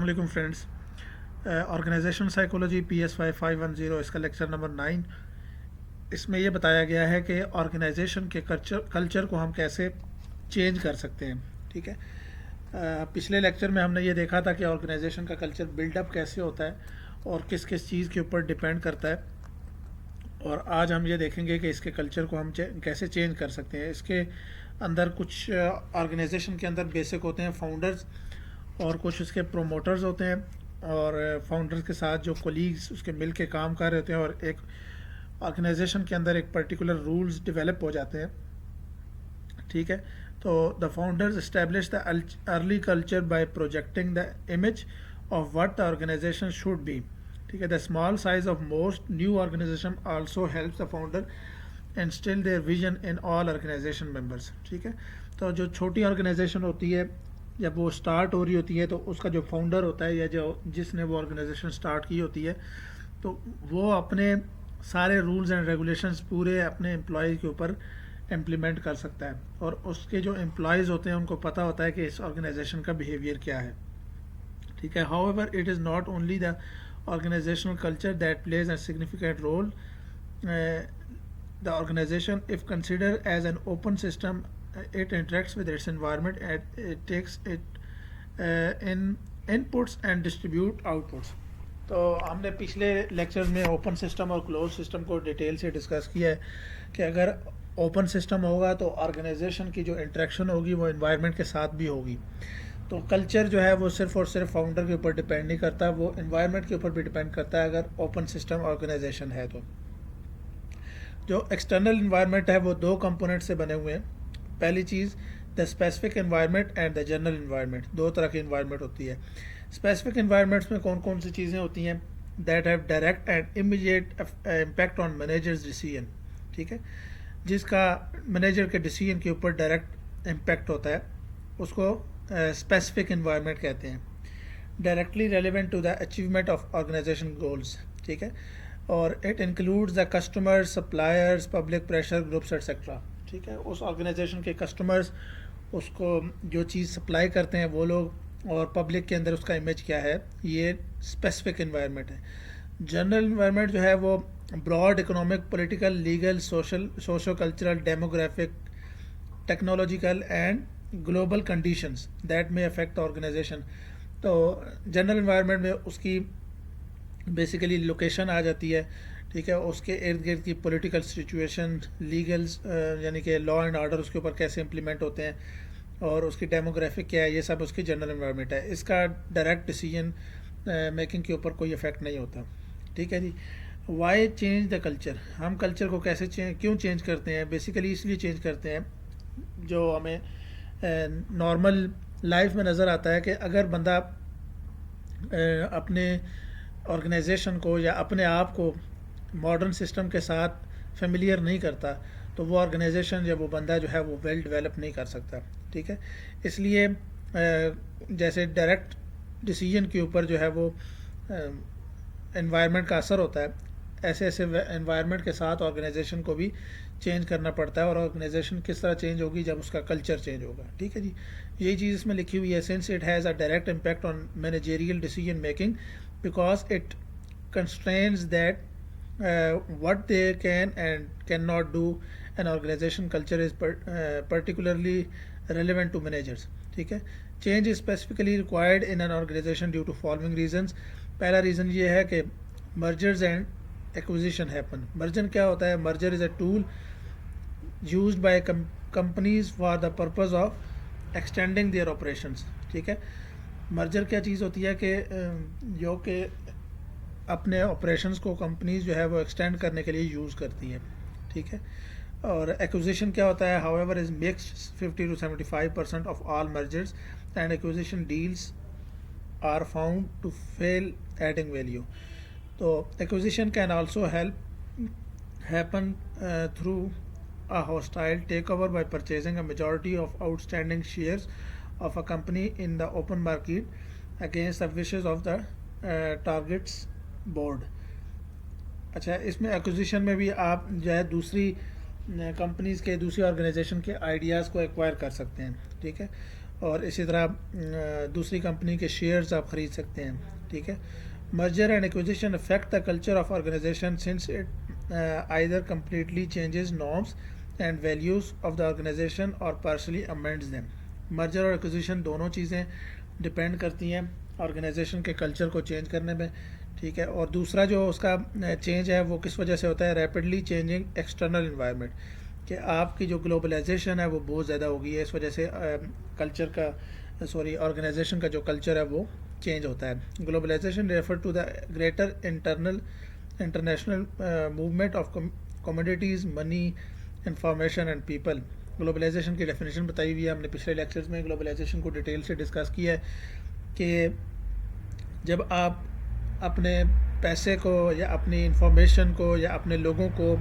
علیکم friends. Organization psychology PS5510 اس کا lecture number 9. اس میں یہ بتایا گیا ہے کہ آرگنائزیشن کے کلچر کو ہم کیسے چینج کر سکتے ہیں. ٹھیک ہے. پچھلے لیکچر میں ہم نے یہ دیکھا تھا کہ آرگنائزیشن کا کلچر بلڈ اپ کیسے ہوتا ہے اور کس کس چیز کے اوپر ڈپینڈ کرتا ہے, اور آج ہم یہ دیکھیں گے کہ اس کے کلچر کو ہم کیسے چینج کر سکتے ہیں. اس کے اندر کچھ آرگنائزیشن کے اندر بیسک ہوتے ہیں فاؤنڈرز, اور کچھ اس کے پروموٹرز ہوتے ہیں, اور فاؤنڈرز کے ساتھ جو کولیگز اس کے مل کے کام کر رہے ہوتے ہیں, اور ایک آرگنائزیشن کے اندر ایک پرٹیکولر رولز ڈیولپ ہو جاتے ہیں. ٹھیک ہے. تو the founders establish the early culture by projecting the image of what the organization should be. ٹھیک ہے. The small size of most new organization also helps the founder instill their vision in all organization members. ٹھیک ہے. تو جو چھوٹی organization ہوتی ہے, جب وہ اسٹارٹ ہو رہی ہوتی ہے, تو اس کا جو فاؤنڈر ہوتا ہے یا جس نے وہ آرگنائزیشن اسٹارٹ کی ہوتی ہے, تو وہ اپنے سارے رولز اینڈ ریگولیشنز پورے اپنے امپلائیز کے اوپر امپلیمنٹ کر سکتا ہے, اور اس کے جو امپلائیز ہوتے ہیں ان کو پتہ ہوتا ہے کہ اس آرگنائزیشن کا بیہیویئر کیا ہے. ٹھیک ہے. However it is not only the organisational culture that plays a significant role. The organization, if considered as an open system, it interacts with its environment and it takes it in inputs and distribute outputs. تو ہم نے پچھلے lecture میں open system اور close system کو detail سے discuss کیا ہے کہ اگر اوپن سسٹم ہوگا تو آرگنائزیشن کی جو انٹریکشن ہوگی وہ انوائرمنٹ کے ساتھ بھی ہوگی. تو کلچر جو ہے وہ صرف اور صرف فاؤنڈر کے اوپر ڈپینڈ نہیں کرتا, وہ انوائرمنٹ کے اوپر بھی ڈپینڈ کرتا ہے اگر اوپن سسٹم آرگنائزیشن ہے. تو جو ایکسٹرنل انوائرمنٹ ہے وہ دو کمپوننٹ سے بنے ہوئے ہیں. پہلی چیز the specific environment and the general environment. دو طرح کی انوائرمنٹ ہوتی ہے. اسپیسیفک انوائرمنٹس میں کون کون سی چیزیں ہوتی ہیں؟ That have direct and immediate impact on managers decision. ٹھیک ہے. جس کا مینیجر کے ڈیسیژن کے اوپر ڈائریکٹ امپیکٹ ہوتا ہے اس کو اسپیسیفک انوائرمنٹ کہتے ہیں. Directly relevant to the achievement of organization goals. ٹھیک ہے. اور it includes the customer, suppliers, public pressure groups et cetera. ٹھیک ہے. اس آرگنائزیشن کے کسٹمرز اس کو جو چیز سپلائی کرتے ہیں وہ لوگ, اور پبلک کے اندر اس کا امیج کیا ہے, یہ اسپیسیفک انوائرمنٹ ہے. جنرل انوائرمنٹ جو ہے وہ broad economic, political, legal, socio cultural, demographic, technological and global conditions that may affect organization. تو جنرل انوائرمنٹ میں اس کی بیسیکلی لوکیشن آ جاتی ہے. ٹھیک ہے. اس کے ارد گرد کی پولیٹیکل سچویشن, لیگلز یعنی کہ لا اینڈ آرڈر اس کے اوپر کیسے امپلیمنٹ ہوتے ہیں, اور اس کی ڈیموگرافک کیا ہے, یہ سب اس کی جنرل انوائرمنٹ ہے. اس کا ڈائریکٹ ڈیسیژن میکنگ کے اوپر کوئی افیکٹ نہیں ہوتا. ٹھیک ہے جی. Why change the culture. ہم کلچر کو کیسے کیوں چینج کرتے ہیں؟ بیسیکلی اس لیے چینج کرتے ہیں جو ہمیں نارمل لائف میں نظر آتا ہے کہ اگر بندہ اپنے آرگنائزیشن کو یا اپنے آپ کو ماڈرن سسٹم کے ساتھ فیملیئر نہیں کرتا تو وہ آرگنائزیشن یا وہ بندہ جو ہے وہ ویل ڈیولپ نہیں کر سکتا. ٹھیک ہے. اس لیے جیسے ڈائریکٹ ڈیسیژن کے اوپر جو ہے وہ انوائرمنٹ کا اثر ہوتا ہے, ایسے ایسے انوائرمنٹ کے ساتھ آرگنائزیشن کو بھی چینج کرنا پڑتا ہے. اور آرگنائزیشن کس طرح چینج ہوگی؟ جب اس کا کلچر چینج ہوگا. ٹھیک ہے جی. یہی چیز اس میں لکھی ہوئی ہے. Since it has a direct impact on managerial decision making because it constrains that what they can and cannot do. An organization culture is particularly relevant to managers. ٹھیک ہے. Change is specifically required in an organization due to following reasons. پہلا reason یہ ہے کہ mergers and acquisition happen. merger کیا ہوتا ہے؟ merger is a tool used by companies for the purpose of extending their operations. ٹھیک ہے. Merger کیا چیز ہوتی ہے کہ جو کہ اپنے آپریشنس کو کمپنیز جو ہے وہ ایکسٹینڈ کرنے کے لیے یوز کرتی ہے. ٹھیک ہے. اور ایکوزیشن کیا ہوتا ہے؟ However as mixed 50 to 75% of all mergers and acquisition deals are found to fail adding value. تو acquisition can also happen through a hostile takeover by purchasing a majority of outstanding shares of a company in the open market against the wishes of the target's board. اچھا, اس میں acquisition میں بھی آپ جو ہے دوسری companies کے, دوسری آرگنائزیشن کے آئیڈیاز کو ایکوائر کر سکتے ہیں. ٹھیک ہے. اور اسی طرح دوسری کمپنی کے شیئرز آپ خرید سکتے ہیں. ٹھیک ہے. Merger and acquisition affect the culture of organization since it either completely changes norms and values of the organization or partially amends them. Merger اور ایکوزیشن دونوں چیزیں ڈپینڈ کرتی ہیں آرگنائزیشن کے کلچر کو چینج کرنے میں. ٹھیک ہے. اور دوسرا جو اس کا چینج ہے وہ کس وجہ سے ہوتا ہے؟ ریپڈلی چینجنگ ایکسٹرنل انوائرمنٹ, کہ آپ کی جو گلوبلائزیشن ہے وہ بہت زیادہ ہو گئی ہے, اس وجہ سے کلچر کا آرگنائزیشن کا جو کلچر ہے وہ چینج ہوتا ہے. Globalization refer to the greater international movement of commodities, money, information and people. Globalization کی ڈیفینیشن بتائی ہوئی ہے ہم نے پچھلے لیکچرز میں. گلوبلائزیشن کو ڈیٹیل سے ڈسکس کیا ہے کہ جب آپ اپنے پیسے کو یا اپنی انفارمیشن کو یا اپنے لوگوں کو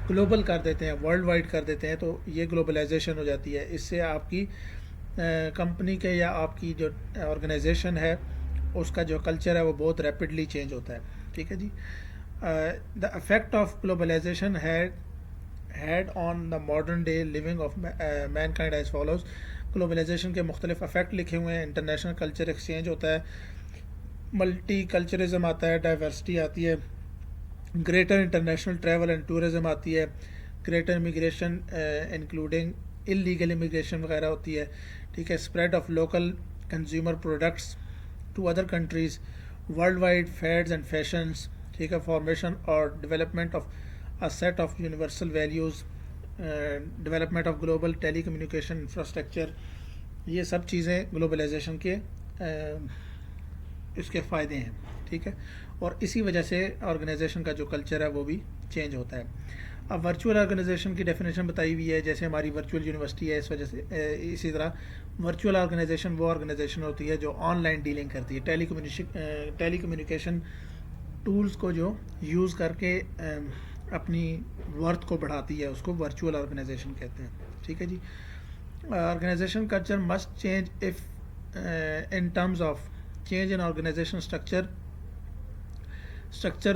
گلوبل کر دیتے ہیں, ورلڈ وائڈ کر دیتے ہیں, تو یہ گلوبلائزیشن ہو جاتی ہے. اس سے آپ کی کمپنی کے یا آپ کی جو آرگنائزیشن ہے اس کا جو کلچر ہے وہ بہت ریپڈلی چینج ہوتا ہے. ٹھیک ہے جی. The effect of globalization had on the modern day living of mankind as follows. Globalization کے مختلف افیکٹ لکھے ہوئے ہیں. انٹرنیشنل کلچر ایکسچینج ہوتا ہے, ملٹی کلچرزم آتا ہے, ڈائیورسٹی آتی ہے, greater international travel and tourism آتی ہے, greater immigration including illegal immigration وغیرہ ہوتی ہے. ٹھیک ہے. Spread of local consumer products to other countries, worldwide fads and fashions. ٹھیک ہے. فارمیشن اور development of a set of universal values, development of global telecommunication infrastructure. یہ سب چیزیں گلوبلائزیشن کے اس کے فائدے ہیں. ٹھیک ہے. اور اسی وجہ سے آرگنائزیشن کا جو کلچر ہے وہ بھی چینج ہوتا ہے. اب ورچوئل آرگنائزیشن کی ڈیفینیشن بتائی ہوئی ہے, جیسے ہماری ورچوئل یونیورسٹی ہے, اس وجہ سے اسی طرح ورچوئل آرگنائزیشن وہ آرگنائزیشن ہوتی ہے جو آن لائن ڈیلنگ کرتی ہے, ٹیلی کمیونیکیشن ٹولز کو جو یوز کر کے اپنی ورتھ کو بڑھاتی ہے, اس کو ورچوئل آرگنائزیشن کہتے ہیں. ٹھیک ہے جی. Organization culture must change if in terms of change in organization structure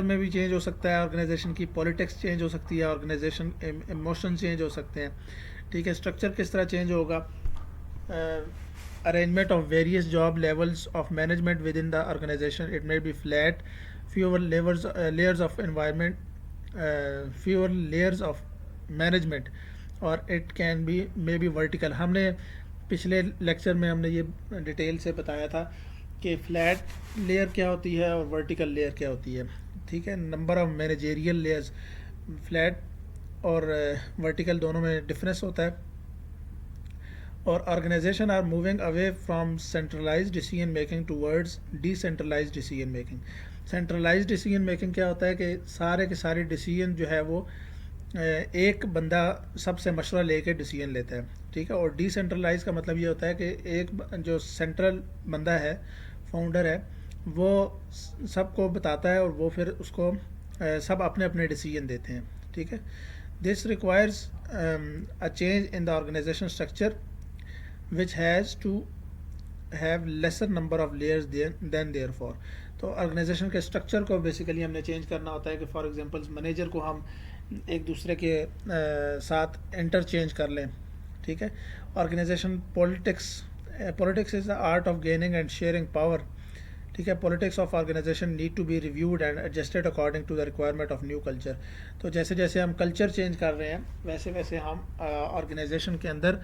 میں بھی چینج ہو سکتا ہے, آرگنائزیشن کی پولیٹکس چینج ہو سکتی ہے, آرگنائزیشن ایموشن چینج ہو سکتے ہیں. ٹھیک ہے. اسٹرکچر کس طرح چینج ہوگا؟ Arrangement of various job levels of management with in the organization. It may be flat, fewer layers of environment, fewer layers of management, اور it can be may be vertical. ہم نے پچھلے lecture میں ہم نے یہ detail سے بتایا تھا کہ فلیٹ لیئر کیا ہوتی ہے اور ورٹیکل لیئر کیا ہوتی ہے. ٹھیک ہے. Number of managerial layers, flat اور ورٹیکل دونوں میں ڈفرینس ہوتا ہے. اور organization are moving away from centralize decision making towards decentralize decision making. Centralize decision making کیا ہوتا ہے کہ سارے کے سارے ڈیسیژن جو ہے وہ ایک بندہ سب سے مشورہ لے کے ڈیسیژن لیتا ہے. ٹھیک ہے. اور ڈی سینٹرلائز کا مطلب یہ ہوتا ہے کہ ایک جو سینٹرل بندہ ہے, فاؤنڈر ہے, وہ سب کو بتاتا ہے اور وہ پھر اس کو سب اپنے اپنے ڈیسیژن دیتے ہیں. ٹھیک ہے. This requires a change in the organization structure which has to have lesser number of layers than therefore. تو آرگنائزیشن کے اسٹرکچر کو بیسیکلی ہم نے چینج کرنا ہوتا ہے کہ فار ایگزامپل مینیجر کو ہم ایک دوسرے کے ساتھ انٹرچینج کر لیں. ٹھیک ہے. Organization politics is the art of gaining and sharing power. ٹھیک ہے. Politics of organization need to be reviewed and adjusted according to the requirement of new culture. تو جیسے جیسے ہم کلچر چینج کر رہے ہیں ویسے ویسے ہم آرگنائزیشن کے اندر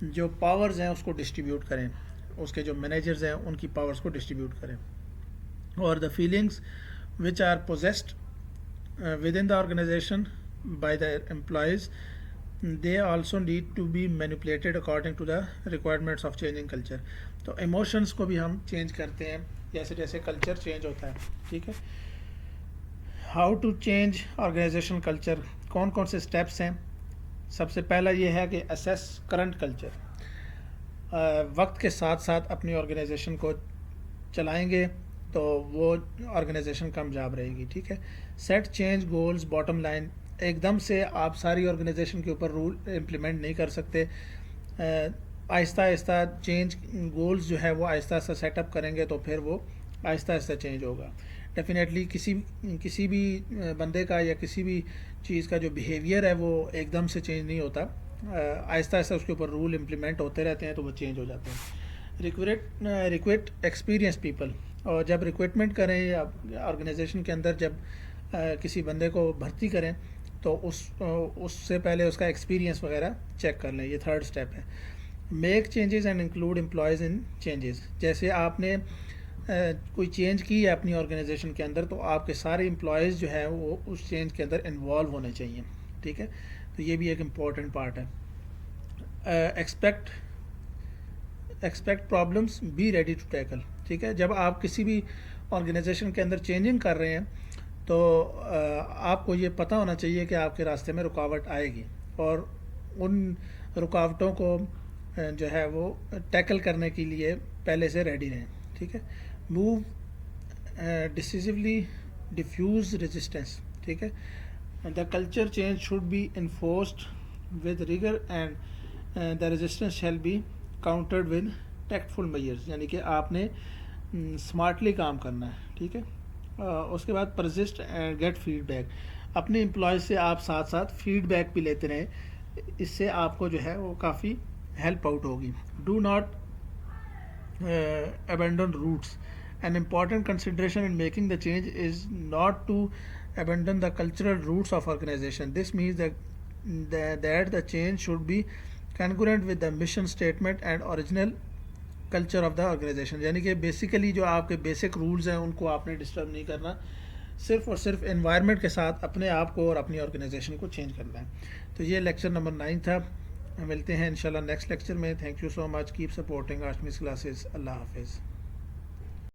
جو پاورز ہیں اس کو ڈسٹریبیوٹ کریں, اس کے جو مینیجرز ہیں ان کی پاورز کو ڈسٹریبیوٹ کریں. اور the feelings which are possessed with in the organization by the employees, they also need to be manipulated according to the requirements of changing culture. تو ایموشنس کو بھی ہم چینج کرتے ہیں جیسے جیسے کلچر چینج ہوتا ہے. ٹھیک ہے. How to change organization culture, کون کون سے اسٹیپس ہیں؟ سب سے پہلا یہ ہے کہ اسیس کرنٹ کلچر. وقت کے ساتھ ساتھ اپنی آرگنائزیشن کو چلائیں گے تو وہ آرگنائزیشن کامیاب رہے گی. ٹھیک ہے. Set change goals bottom line. ایک دم سے آپ ساری آرگنائزیشن کے اوپر رول امپلیمنٹ نہیں کر سکتے. آہستہ آہستہ چینج گولز جو ہے وہ آہستہ آہستہ سیٹ اپ کریں گے تو پھر وہ آہستہ آہستہ چینج ہوگا. ڈیفینیٹلی کسی بھی بندے کا یا کسی بھی چیز کا جو بیہیویئر ہے وہ ایک دم سے چینج نہیں ہوتا, آہستہ آہستہ اس کے اوپر رول امپلیمنٹ ہوتے رہتے ہیں تو وہ چینج ہو جاتے ہیں. ریکویٹ ایکسپیرینس پیپل. اور جب ریکروٹمنٹ کریں یا آرگنائزیشن کے اندر جب کسی بندے کو بھرتی کریں تو اس سے پہلے اس کا ایکسپیرینس وغیرہ چیک کر لیں. یہ تھرڈ اسٹیپ ہے. Make changes and include employees in changes. جیسے آپ نے کوئی چینج کی ہے اپنی آرگنائزیشن کے اندر تو آپ کے سارے امپلائیز جو ہیں وہ اس چینج کے اندر انوالو ہونے چاہیے. ٹھیک ہے, تو یہ بھی ایک امپورٹنٹ پارٹ ہے. Expect problems, be ready to tackle. ٹھیک ہے, جب آپ کسی بھی آرگنائزیشن کے اندر چینجنگ کر رہے ہیں تو آپ کو یہ پتہ ہونا چاہیے کہ آپ کے راستے میں رکاوٹ آئے گی اور ان رکاوٹوں کو جو ہے وہ ٹیکل کرنے کے لیے پہلے سے ریڈی رہیں. ٹھیک ہے, موو ڈیسیزیولی, ڈیفیوز ریزسٹنس. ٹھیک ہے, the culture change should be enforced with rigour and the resistance shall be countered with tactful measures. یعنی کہ آپ نے اسمارٹلی کام کرنا ہے. ٹھیک ہے, اس کے بعد پرزسٹ اینڈ گیٹ فیڈ بیک. اپنے امپلائیز سے آپ ساتھ ساتھ فیڈ بیک بھی لیتے رہیں, اس سے آپ کو جو ہے وہ کافی ہیلپ آؤٹ ہوگی. Do not abandon roots. An important consideration in making the change is not to abandon the cultural roots of organization. This means that the change should be congruent with the mission statement and original culture of the organization. یعنی کہ basically جو آپ کے basic rules ہیں ان کو آپ نے disturb نہیں کرنا, صرف اور صرف انوائرمنٹ کے ساتھ اپنے آپ کو اور اپنی آرگنائزیشن کو چینج کرنا ہے. تو یہ لیکچر نمبر 9 تھا. ملتے ہیں انشاءاللہ نیکسٹ لیکچر میں. Thank you so much. Keep supporting Artemis classes. اللہ حافظ.